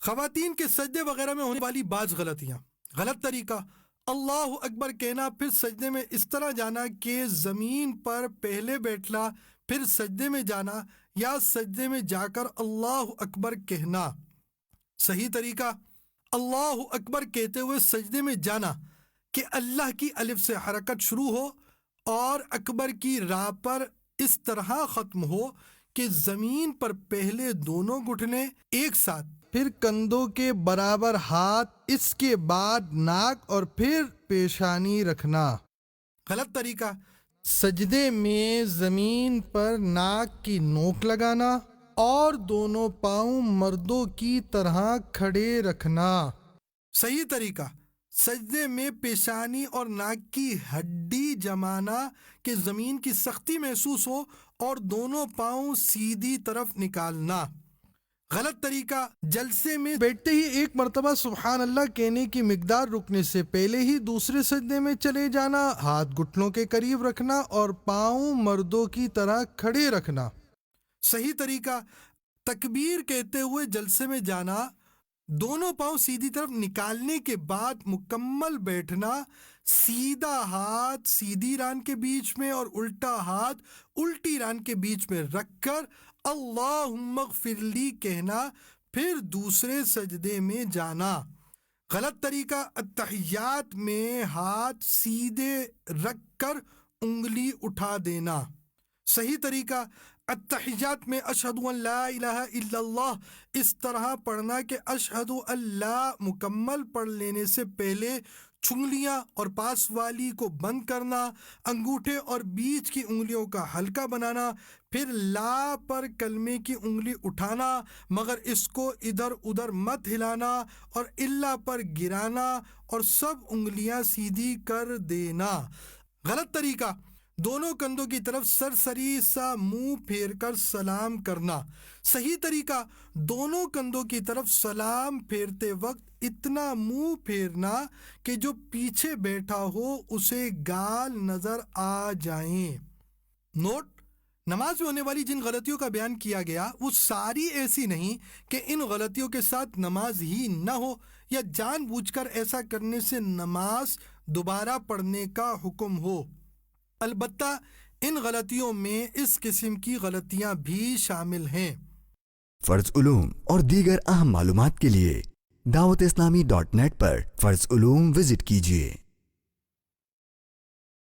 خواتین کے سجدے وغیرہ میں ہونے والی بعض غلطیاں: غلط طریقہ: اللہ اکبر کہنا پھر سجدے میں اس طرح جانا کہ زمین پر پہلے بیٹھنا پھر سجدے میں جانا، یا سجدے میں جا کر اللہ اکبر کہنا۔ صحیح طریقہ: اللہ اکبر کہتے ہوئے سجدے میں جانا کہ اللہ کی الف سے حرکت شروع ہو اور اکبر کی راہ پر اس طرح ختم ہو کہ زمین پر پہلے دونوں گھٹنے ایک ساتھ، پھر کندھوں کے برابر ہاتھ، اس کے بعد ناک اور پھر پیشانی رکھنا۔ غلط طریقہ: سجدے میں زمین پر ناک کی نوک لگانا اور دونوں پاؤں مردوں کی طرح کھڑے رکھنا۔ صحیح طریقہ: سجدے میں پیشانی اور ناک کی ہڈی جمانا کہ زمین کی سختی محسوس ہو اور دونوں پاؤں سیدھی طرف نکالنا۔ غلط طریقہ: جلسے میں بیٹھتے ہی ایک مرتبہ سبحان اللہ کہنے کی مقدار رکنے سے پہلے ہی دوسرے سجدے میں چلے جانا، ہاتھ گھٹنوں کے قریب رکھنا اور پاؤں مردوں کی طرح کھڑے رکھنا۔ صحیح طریقہ: تکبیر کہتے ہوئے جلسے میں جانا، دونوں پاؤں سیدھی طرف نکالنے کے بعد مکمل بیٹھنا، سیدھا ہاتھ سیدھی ران کے بیچ میں اور الٹا ہاتھ الٹی ران کے بیچ میں رکھ کر اللہم اغفر لی کہنا، پھر دوسرے سجدے میں جانا۔ غلط طریقہ: اتحیات میں ہاتھ سیدھے رکھ کر انگلی اٹھا دینا۔ صحیح طریقہ: اتحیات میں اشہد ان لا الہ الا اللہ اس طرح پڑھنا کہ اشہد اللہ مکمل پڑھ لینے سے پہلے چنگلیاں اور پاس والی کو بند کرنا، انگوٹھے اور بیچ کی انگلیوں کا حلقہ بنانا، پھر لا پر کلمے کی انگلی اٹھانا مگر اس کو ادھر ادھر مت ہلانا اور الا پر گرانا اور سب انگلیاں سیدھی کر دینا۔ غلط طریقہ: دونوں کندھوں کی طرف سرسری سا منہ پھیر کر سلام کرنا۔ صحیح طریقہ: دونوں کندھوں کی طرف سلام پھیرتے وقت اتنا منہ پھیرنا کہ جو پیچھے بیٹھا ہو اسے گال نظر آ جائیں۔ نوٹ: نماز میں ہونے والی جن غلطیوں کا بیان کیا گیا وہ ساری ایسی نہیں کہ ان غلطیوں کے ساتھ نماز ہی نہ ہو یا جان بوجھ کر ایسا کرنے سے نماز دوبارہ پڑھنے کا حکم ہو۔ البتہ ان غلطیوں میں اس قسم کی غلطیاں بھی شامل ہیں۔ فرض علوم اور دیگر اہم معلومات کے لیے دعوت اسلامی .net پر فرض علوم وزٹ کیجیے۔